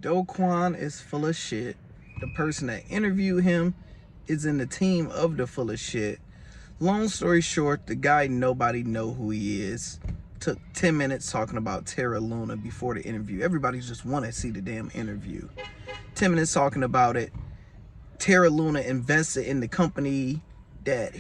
Kwon is full of shit. The person that interviewed him is in the team of the full of shit. Long story short, the guy nobody know who he is. Took 10 minutes talking about Terra Luna before the interview. Everybody just want to see the damn interview. 10 minutes talking about it. Terra Luna invested in the company that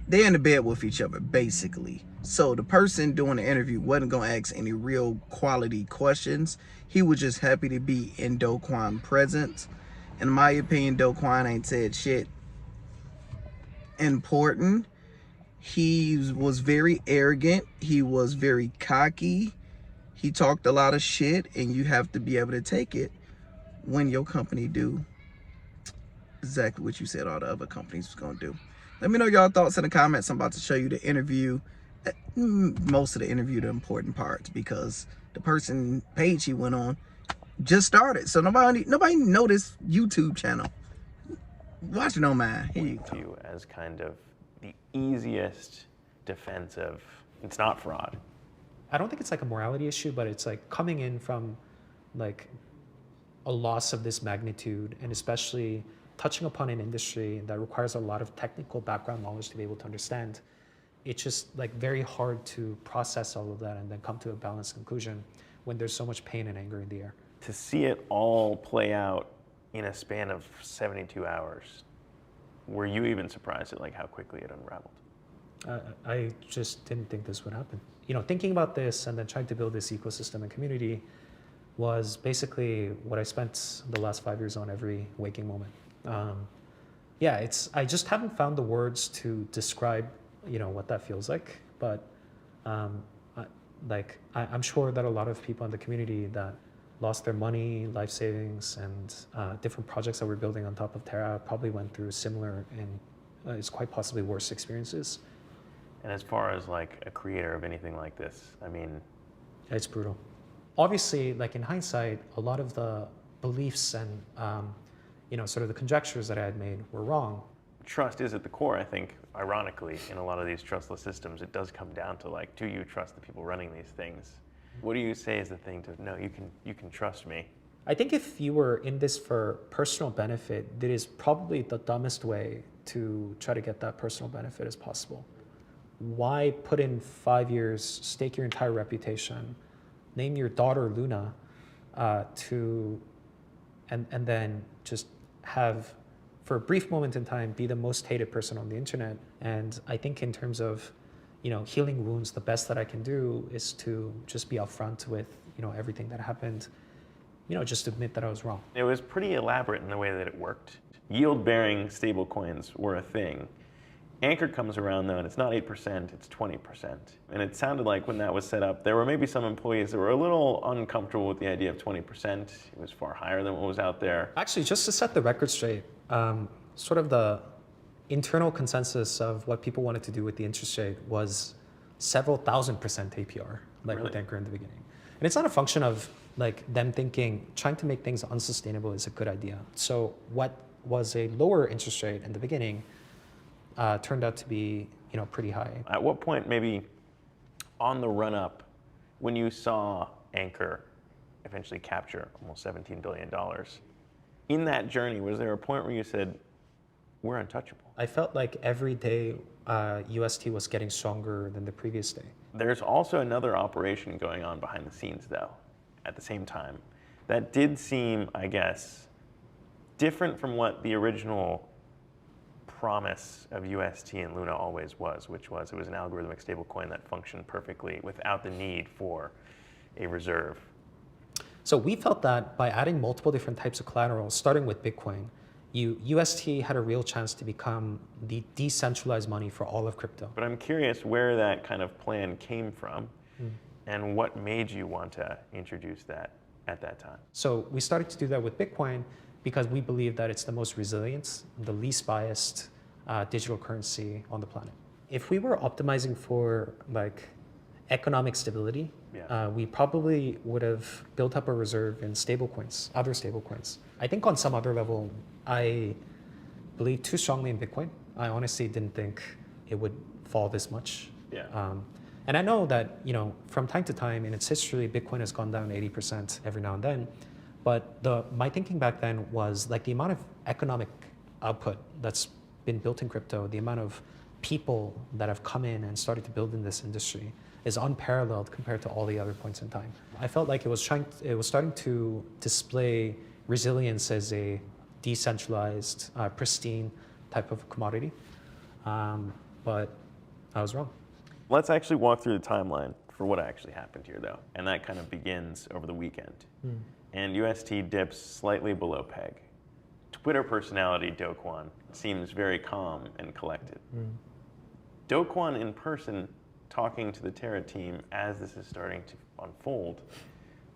they're in the bed with each other, basically. So the person doing the interview wasn't going to ask any real quality questions. He was just happy to be in Kwon's presence. In my opinion, Kwon ain't said shit important. He was very arrogant. He was very cocky. He talked a lot of shit, and you have to be able to take it when your company do exactly what you said all the other companies was going to do. Let me know y'all thoughts in the comments. I'm about to show you the interview, most of the interview, the important parts, because the person page he went on just started, so nobody know this YouTube channel. Watch it on mine. Here you go. As kind of the easiest defense of it's not fraud. I don't think it's like a morality issue, but it's like coming in from like a loss of this magnitude, and especially touching upon an industry that requires a lot of technical background knowledge to be able to understand. It's just like very hard to process all of that and then come to a balanced conclusion when there's so much pain and anger in the air. To see it all play out in a span of 72 hours, were you even surprised at like how quickly it unraveled? I just didn't think this would happen. You know, thinking about this and then trying to build this ecosystem and community was basically what I spent the last 5 years on every waking moment. Yeah, I just haven't found the words to describe, you know, what that feels like. But I'm sure that a lot of people in the community that lost their money, life savings, and different projects that we're building on top of Terra probably went through similar and it's quite possibly worse experiences. And as far as like a creator of anything like this, I mean, it's brutal. Obviously, like in hindsight, a lot of the beliefs and you know, sort of the conjectures that I had made were wrong. Trust is at the core, I think, ironically, in a lot of these trustless systems. It does come down to like, do you trust the people running these things? What do you say is the thing to know you can trust me? I think if you were in this for personal benefit, that is probably the dumbest way to try to get that personal benefit as possible. Why put in 5 years, stake your entire reputation, name your daughter Luna, and then just have, for a brief moment in time, be the most hated person on the internet? And I think in terms of, you know, healing wounds, the best that I can do is to just be upfront with, you know, everything that happened, you know, just admit that I was wrong. It was pretty elaborate in the way that it worked. Yield-bearing stablecoins were a thing. Anchor comes around though, and it's not 8%, it's 20%. And it sounded like when that was set up, there were maybe some employees that were a little uncomfortable with the idea of 20%. It was far higher than what was out there. Actually, just to set the record straight, sort of the internal consensus of what people wanted to do with the interest rate was several 1,000% APR, like Really? with Anchor in the beginning. And it's not a function of like them thinking, trying to make things unsustainable is a good idea. So what was a lower interest rate in the beginning turned out to be, you know, pretty high. At what point, maybe on the run up, when you saw Anchor eventually capture almost $17 billion, in that journey, was there a point where you said, we're untouchable? I felt like every day UST was getting stronger than the previous day. There's also another operation going on behind the scenes, though, at the same time. That did seem, I guess, different from what the original promise of UST and Luna always was, which was it was an algorithmic stablecoin that functioned perfectly without the need for a reserve. So we felt that by adding multiple different types of collateral, starting with Bitcoin, UST had a real chance to become the decentralized money for all of crypto. But I'm curious where that kind of plan came from and what made you want to introduce that at that time. So we started to do that with Bitcoin because we believe that it's the most resilient, the least biased digital currency on the planet. If we were optimizing for like economic stability, we probably would have built up a reserve in stablecoins, other stablecoins. I think on some other level, I believe too strongly in Bitcoin. I honestly didn't think it would fall this much. And I know that, you know, from time to time in its history, Bitcoin has gone down 80% every now and then. But my thinking back then was like the amount of economic output that's been built in crypto, the amount of people that have come in and started to build in this industry is unparalleled compared to all the other points in time. I felt like it was starting to display resilience as a decentralized, pristine type of commodity. But I was wrong. Let's actually walk through the timeline for what actually happened here, though. And that kind of begins over the weekend. And UST dips slightly below peg. Twitter personality Do Kwon seems very calm and collected. Do Kwon in person talking to the Terra team as this is starting to unfold.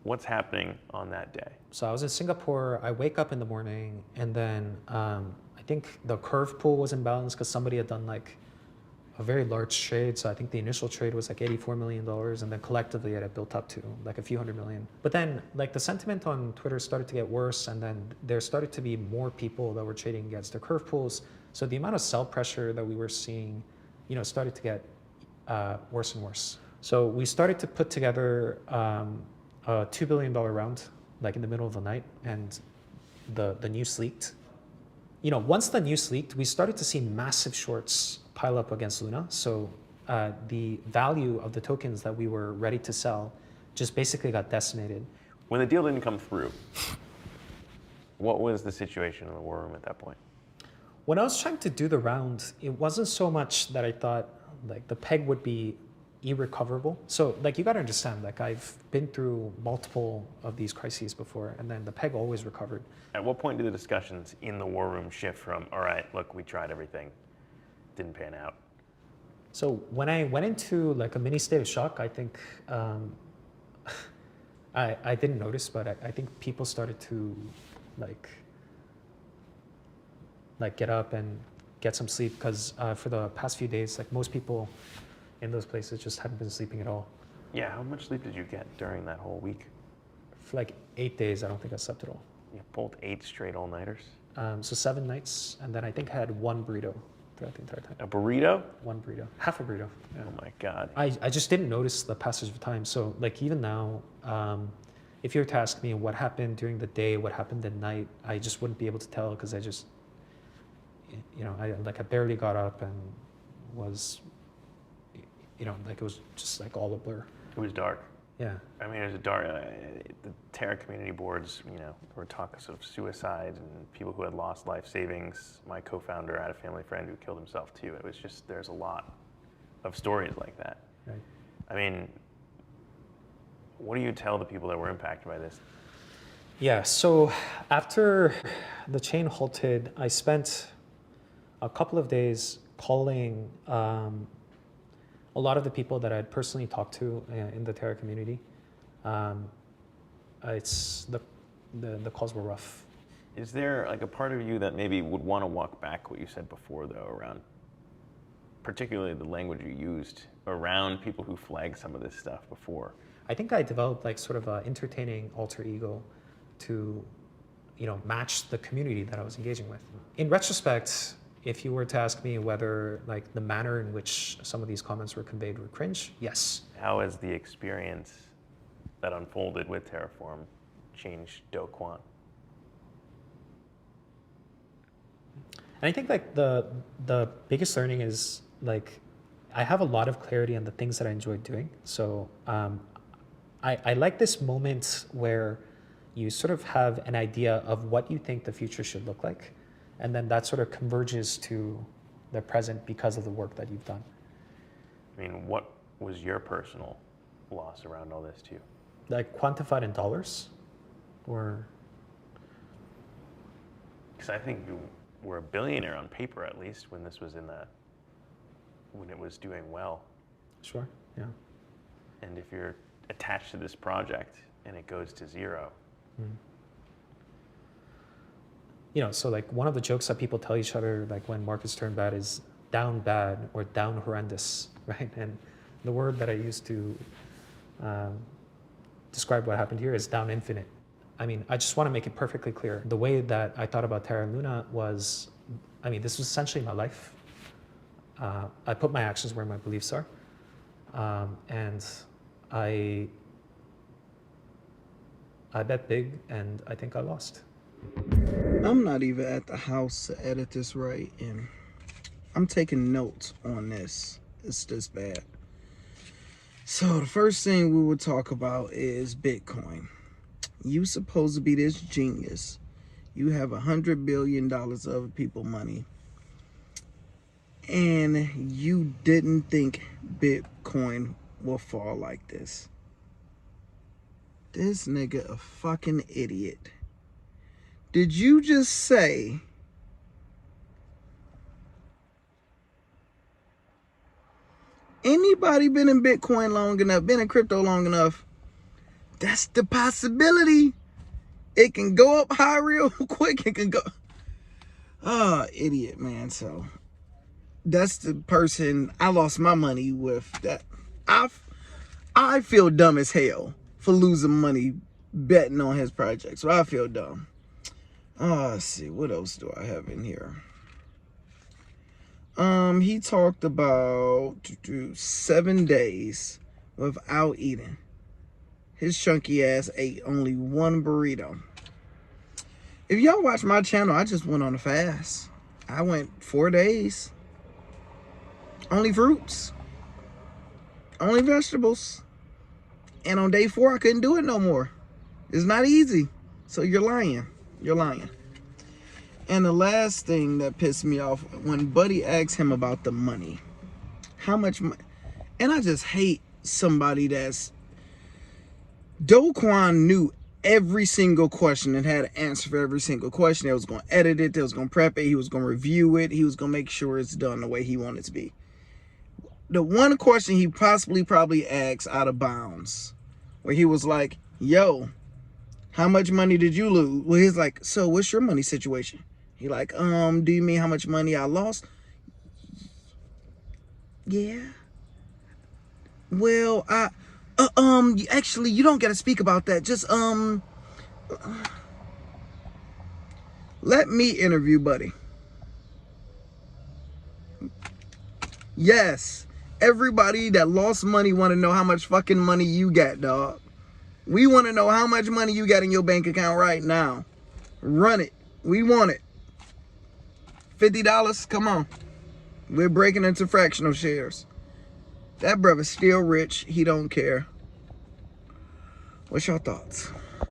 What's happening on that day? So I was in Singapore. I wake up in the morning, and then I think the curve pool was imbalanced because somebody had done like a very large trade. So I think the initial trade was like $84 million, and then collectively it had built up to like a few hundred million. But then like the sentiment on Twitter started to get worse, and then there started to be more people that were trading against the curve pools. So the amount of sell pressure that we were seeing, started to get worse and worse. So we started to put together a $2 billion round, like in the middle of the night, and the news leaked. Once the news leaked, we started to see massive shorts pile up against Luna. So the value of the tokens that we were ready to sell just basically got decimated. When the deal didn't come through, what was the situation in the war room at that point? When I was trying to do the round, it wasn't so much that I thought like the peg would be irrecoverable. So like you got to understand, like I've been through multiple of these crises before, and then the peg always recovered. At what point did the discussions in the war room shift from, all right, look, we tried everything, didn't pan out? So when I went into like a mini state of shock, I think I didn't notice, but I think people started to like get up and get some sleep, because for the past few days, like most people in those places just hadn't been sleeping at all. Yeah, how much sleep did you get during that whole week? For like 8 days, I don't think I slept at all. You pulled 8 straight all-nighters? So 7 nights, and then I think I had one burrito throughout the entire time. A burrito? One burrito, half a burrito. Yeah. Oh my God. I just didn't notice the passage of time. So like even now, if you were to ask me what happened during the day, what happened at night, I just wouldn't be able to tell, because I just, I barely got up and was, like it was just like all a blur. It was dark. Yeah. I mean, it was a dark, the Terra community boards, there were talks of suicide and people who had lost life savings. My co-founder had a family friend who killed himself too. It was just, there's a lot of stories like that. Right. I mean, what do you tell the people that were impacted by this? Yeah, so after the chain halted, I spent a couple of days calling a lot of the people that I'd personally talked to in the Terra community. It's the calls were rough. Is there like a part of you that maybe would want to walk back what you said before, though, around particularly the language you used around people who flagged some of this stuff before? I think I developed like sort of an entertaining alter ego to, match the community that I was engaging with. In retrospect, if you were to ask me whether like the manner in which some of these comments were conveyed were cringe, yes. How has the experience that unfolded with Terraform changed Do Kwon? And I think like the biggest learning is like I have a lot of clarity on the things that I enjoy doing. So I like this moment where you sort of have an idea of what you think the future should look like, and then that sort of converges to the present because of the work that you've done. I mean, what was your personal loss around all this too? Like quantified in dollars, or? Because I think you were a billionaire on paper, at least, when this was when it was doing well. Sure, yeah. And if you're attached to this project and it goes to zero. So like one of the jokes that people tell each other, like when markets turn bad, is down bad or down horrendous, right? And the word that I use to describe what happened here is down infinite. I mean, I just want to make it perfectly clear. The way that I thought about Terra and Luna was, this was essentially my life. I put my actions where my beliefs are. And I I bet big, and I think I lost. I'm not even at the house to edit this right, and I'm taking notes on this. It's this bad. So the first thing we would talk about is Bitcoin. You supposed to be this genius. You have $100 billion of other people money, and you didn't think Bitcoin will fall like this. This nigga a fucking idiot. Did you just say anybody been in Bitcoin long enough, been in crypto long enough? That's the possibility. It can go up high real quick. It can go. Oh, idiot, man. So that's the person I lost my money with. That I feel dumb as hell for losing money betting on his project. So I feel dumb. Let's see, what else do I have in here? He talked about 7 days without eating. His chunky ass ate only one burrito. If y'all watch my channel, I just went on a fast. I went 4 days. Only fruits. Only vegetables. And on day 4, I couldn't do it no more. It's not easy. So you're lying. You're lying. And the last thing that pissed me off, when Buddy asked him about the money. How much money? And I just hate somebody that's... Kwon knew every single question and had an answer for every single question. They was going to edit it. They was going to prep it. He was going to review it. He was going to make sure it's done the way he wanted it to be. The one question he probably asked out of bounds, where he was like, yo, how much money did you lose? Well, he's like, so what's your money situation? He like, do you mean how much money I lost? Yeah. Well, actually, you don't got to speak about that. Just, let me interview Buddy. Yes. Everybody that lost money want to know how much fucking money you got, dog. We want to know how much money you got in your bank account right now. Run it. We want it. $50? Come on. We're breaking into fractional shares. That brother's still rich. He don't care. What's your thoughts?